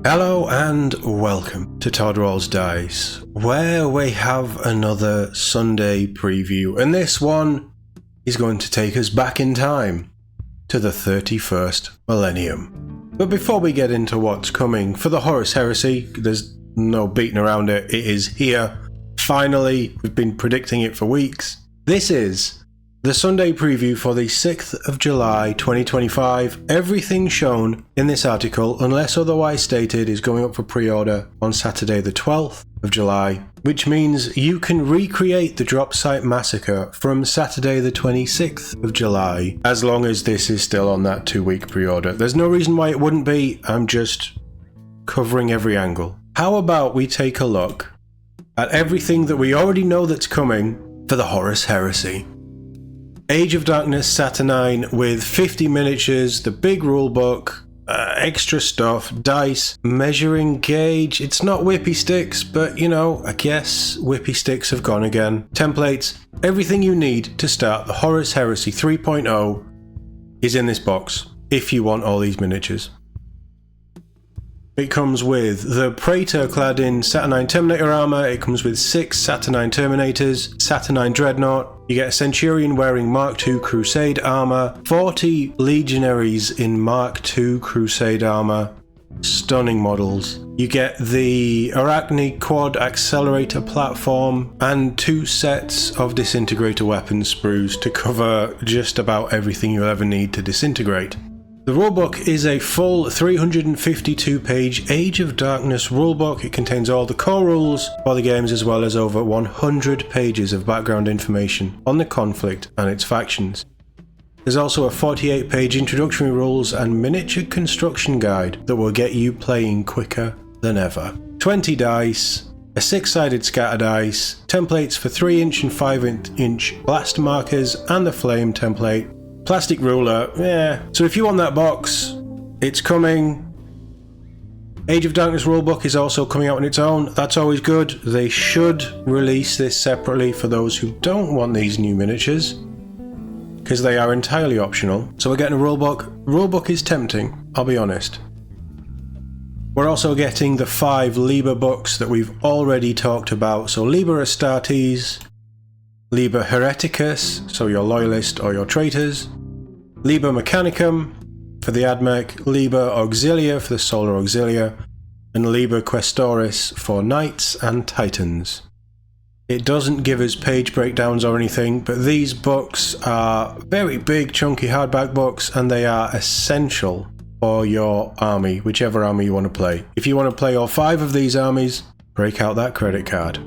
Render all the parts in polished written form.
Hello and welcome to Todd Rolls Dice, where we have another Sunday preview, and this one is going to take us back in time to the 31st millennium. But before we get into what's coming for the Horus Heresy, there's no beating around it, it is here. Finally, we've been predicting it for weeks. This is the Sunday preview for the 6th of July 2025. Everything shown in this article, unless otherwise stated, is going up for pre-order on Saturday the 12th of July, which means you can recreate the drop site massacre from Saturday the 26th of July, as long as this is still on that 2-week pre-order. There's no reason why it wouldn't be, I'm just covering every angle. How about we take a look at everything that we already know that's coming for the Horus Heresy. Age of Darkness Saturnine with 50 miniatures, the big rulebook, extra stuff, dice, measuring gauge. It's not whippy sticks, but you know, I guess whippy sticks have gone again. Templates, everything you need to start the Horus Heresy 3.0 is in this box, if you want all these miniatures. It comes with the Praetor clad in Saturnine Terminator armor, it comes with 6 Saturnine Terminators, Saturnine Dreadnought, you get a Centurion wearing Mark II Crusade armor, 40 Legionaries in Mark II Crusade armor, stunning models. You get the Arachne Quad Accelerator platform and 2 sets of disintegrator weapon sprues to cover just about everything you'll ever need to disintegrate. The rulebook is a full 352-page Age of Darkness rulebook. It contains all the core rules for the games as well as over 100 pages of background information on the conflict and its factions. There's also a 48-page introductory rules and miniature construction guide that will get you playing quicker than ever. 20 dice, a 6-sided scatter dice, templates for 3-inch and 5-inch blast markers and the flame template. Plastic ruler, yeah. So if you want that box, it's coming. Age of Darkness rulebook is also coming out on its own. That's always good. They should release this separately for those who don't want these new miniatures, because they are entirely optional. So we're getting a rulebook. Rulebook is tempting, I'll be honest. We're also getting the 5 Liber books that we've already talked about. So Liber Astartes, Liber Hereticus, so your loyalist or your traitors, Liber Mechanicum for the AdMech, Liber Auxilia for the Solar Auxilia, and Liber Questoris for Knights and Titans. It doesn't give us page breakdowns or anything, but these books are very big, chunky hardback books, and they are essential for your army, whichever army you want to play. If you want to play all 5 of these armies, break out that credit card.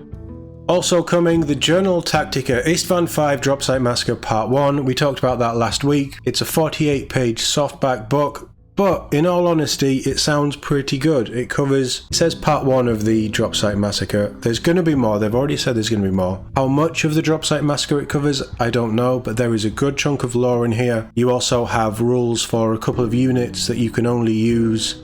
Also coming, the Journal Tactica Istvan 5 Drop Site Massacre Part 1. We talked about that last week. It's a 48-page softback book, but in all honesty, it sounds pretty good. It says Part 1 of the Drop Site Massacre. There's going to be more. They've already said there's going to be more. How much of the Drop Site Massacre it covers, I don't know, but there is a good chunk of lore in here. You also have rules for a couple of units that you can only use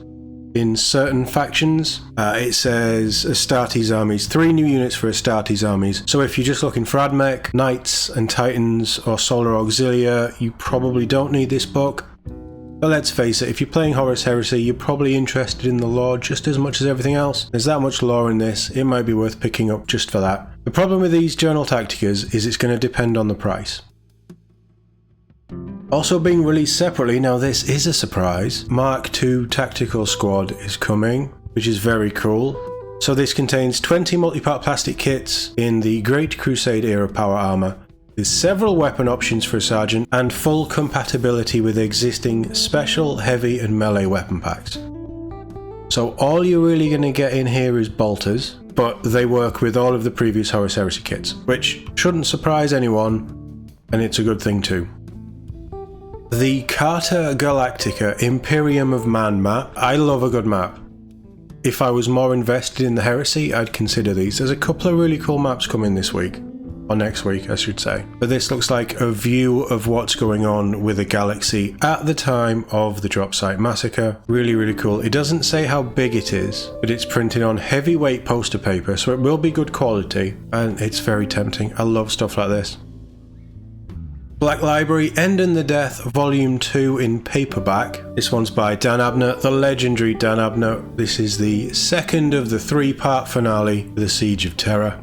in certain factions. It says Astartes armies, 3 new units for Astartes armies. So if you're just looking for AdMech, Knights and Titans or Solar Auxilia, you probably don't need this book. But let's face it, if you're playing Horus Heresy, you're probably interested in the lore just as much as everything else. There's that much lore in this, it might be worth picking up just for that. The problem with these Journal Tacticas is it's going to depend on the price. Also being released separately, now this is a surprise, Mark II Tactical Squad is coming, which is very cool. So this contains 20 multi-part plastic kits in the Great Crusade era power armor, with several weapon options for a sergeant, and full compatibility with existing special, heavy and melee weapon packs. So all you're really going to get in here is bolters, but they work with all of the previous Horus Heresy kits, which shouldn't surprise anyone, and it's a good thing too. The Carta Galactica Imperium of Man map. I love a good map. If I was more invested in the Heresy, I'd consider these. There's a couple of really cool maps coming this week. Or next week, I should say. But this looks like a view of what's going on with the galaxy at the time of the Drop Site Massacre. Really, really cool. It doesn't say how big it is, but it's printed on heavyweight poster paper, so it will be good quality, and it's very tempting. I love stuff like this. Black Library, End in the Death, Volume 2 in paperback. This one's by Dan Abnett, the legendary Dan Abnett. This is the second of the 3-part finale, The Siege of Terror.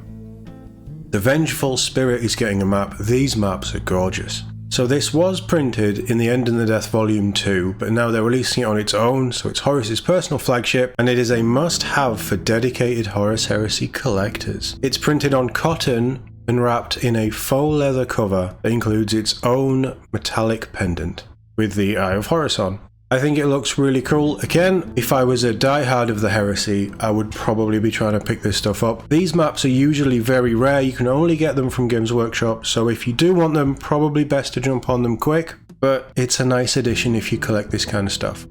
The Vengeful Spirit is getting a map. These maps are gorgeous. So this was printed in the End in the Death Volume 2, but now they're releasing it on its own, so it's Horus's personal flagship, and it is a must-have for dedicated Horus Heresy collectors. It's printed on cotton and wrapped in a faux leather cover that includes its own metallic pendant with the Eye of Horus on. I think it looks really cool. Again, if I was a diehard of the Heresy, I would probably be trying to pick this stuff up. These maps are usually very rare. You can only get them from Games Workshop, so if you do want them, probably best to jump on them quick, but it's a nice addition if you collect this kind of stuff.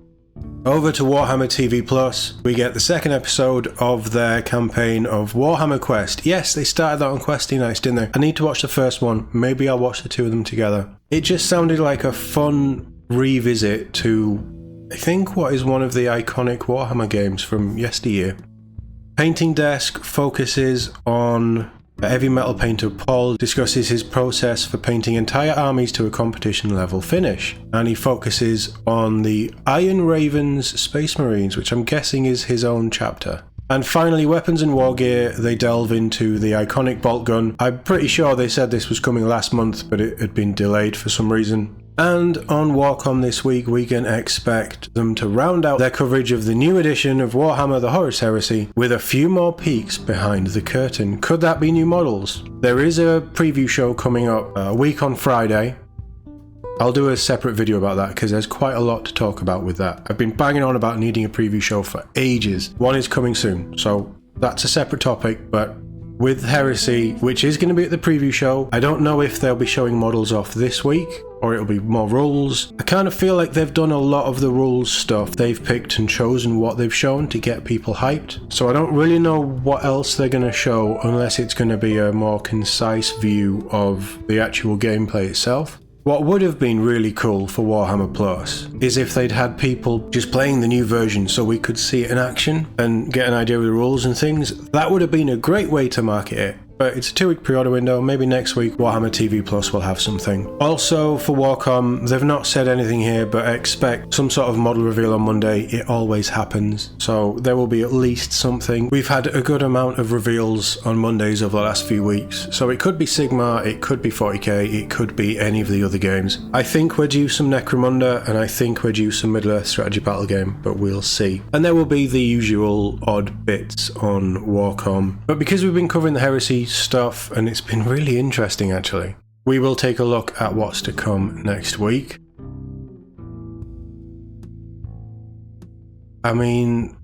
Over to Warhammer TV Plus, we get the second episode of their campaign of Warhammer Quest. Yes, they started that on Questy Nights, didn't they? I need to watch the first one. Maybe I'll watch the two of them together. It just sounded like a fun revisit to, I think, what is one of the iconic Warhammer games from yesteryear. Painting Desk focuses on a heavy metal painter. Paul discusses his process for painting entire armies to a competition level finish, and he focuses on the Iron Ravens Space Marines, which I'm guessing is his own chapter. And finally, Weapons and War Gear, they delve into the iconic bolt gun. I'm pretty sure they said this was coming last month, but it had been delayed for some reason. And on WarCom this week, we can expect them to round out their coverage of the new edition of Warhammer the Horus Heresy with a few more peeks behind the curtain. Could that be new models? There is a preview show coming up a week on Friday. I'll do a separate video about that because there's quite a lot to talk about with that. I've been banging on about needing a preview show for ages. One is coming soon, so that's a separate topic, but with Heresy, which is going to be at the preview show, I don't know if they'll be showing models off this week or it'll be more rules. I kind of feel like they've done a lot of the rules stuff. They've picked and chosen what they've shown to get people hyped. So I don't really know what else they're going to show unless it's going to be a more concise view of the actual gameplay itself. What would have been really cool for Warhammer Plus is if they'd had people just playing the new version so we could see it in action and get an idea of the rules and things. That would have been a great way to market it. But it's a 2-week pre-order window. Maybe next week Warhammer TV Plus will have something. Also for WarCom, they've not said anything here, but expect some sort of model reveal on Monday. It always happens, so there will be at least something. We've had a good amount of reveals on Mondays over the last few weeks, so it could be Sigmar, it could be 40k, it could be any of the other games. I think we're due some Necromunda, and I think we're due some Middle-earth strategy battle game, but we'll see. And there will be the usual odd bits on WarCom. But because we've been covering the Heresy stuff, and it's been really interesting actually, we will take a look at what's to come next week. I mean,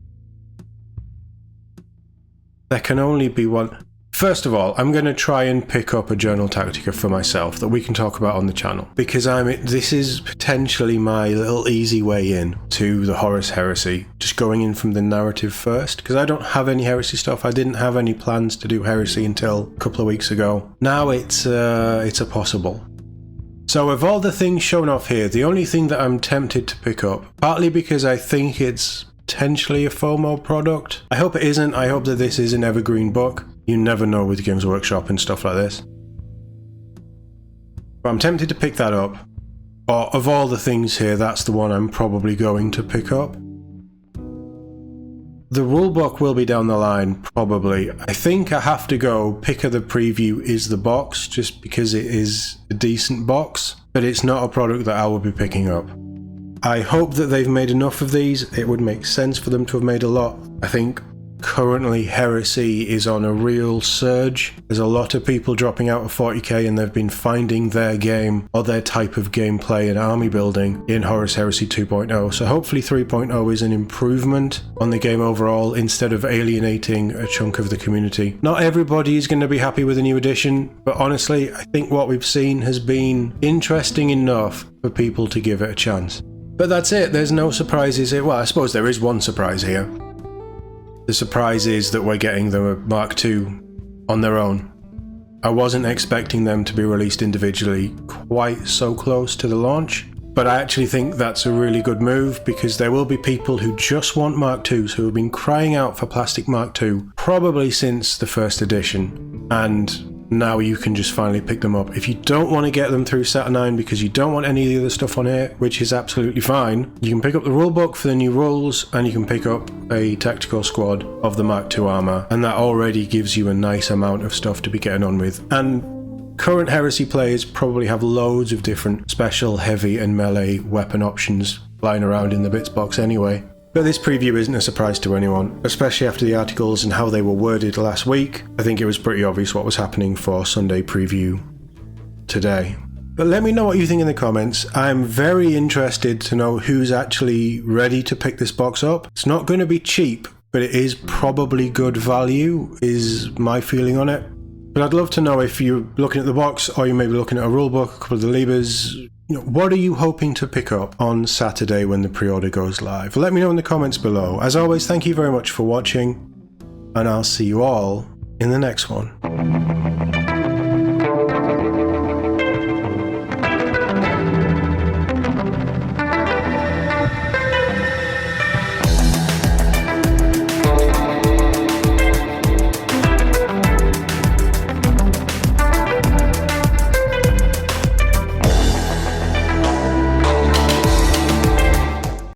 there can only be one. First of all, I'm going to try and pick up a Journal Tactica for myself that we can talk about on the channel, because this is potentially my little easy way in to the Horus Heresy, just going in from the narrative first, because I don't have any Heresy stuff. I didn't have any plans to do Heresy until a couple of weeks ago. Now it's a possible. So of all the things shown off here, the only thing that I'm tempted to pick up, partly because I think it's potentially a FOMO product. I hope it isn't. I hope that this is an evergreen book. You never know with Games Workshop and stuff like this. But I'm tempted to pick that up. Or of all the things here, that's the one I'm probably going to pick up. The rulebook will be down the line, probably. I think I have to go pick of the preview is the box, just because it is a decent box, but it's not a product that I will be picking up. I hope that they've made enough of these. It would make sense for them to have made a lot. I think currently Heresy is on a real surge. There's a lot of people dropping out of 40k and they've been finding their game or their type of gameplay and army building in Horus Heresy 2.0. So hopefully 3.0 is an improvement on the game overall instead of alienating a chunk of the community. Not everybody is going to be happy with the new edition, but honestly I think what we've seen has been interesting enough for people to give it a chance. But that's it, there's no surprises here. Well, I suppose there is one surprise here. The surprise is that we're getting the Mark II on their own. I wasn't expecting them to be released individually quite so close to the launch, but I actually think that's a really good move because there will be people who just want Mark IIs who have been crying out for plastic Mark II probably since the first edition, and now you can just finally pick them up. If you don't want to get them through Saturnine because you don't want any of the other stuff on here, which is absolutely fine, you can pick up the rulebook for the new rules, and you can pick up a tactical squad of the Mark II armor, and that already gives you a nice amount of stuff to be getting on with. And current Heresy players probably have loads of different special, heavy and melee weapon options lying around in the bits box anyway. But this preview isn't a surprise to anyone, especially after the articles and how they were worded last week. I think it was pretty obvious what was happening for Sunday preview today. But let me know what you think in the comments. I'm very interested to know who's actually ready to pick this box up. It's not going to be cheap, but it is probably good value, is my feeling on it. But I'd love to know if you're looking at the box, or you may be looking at a rulebook, a couple of the levers. What are you hoping to pick up on Saturday when the pre-order goes live? Let me know in the comments below. As always, thank you very much for watching, and I'll see you all in the next one.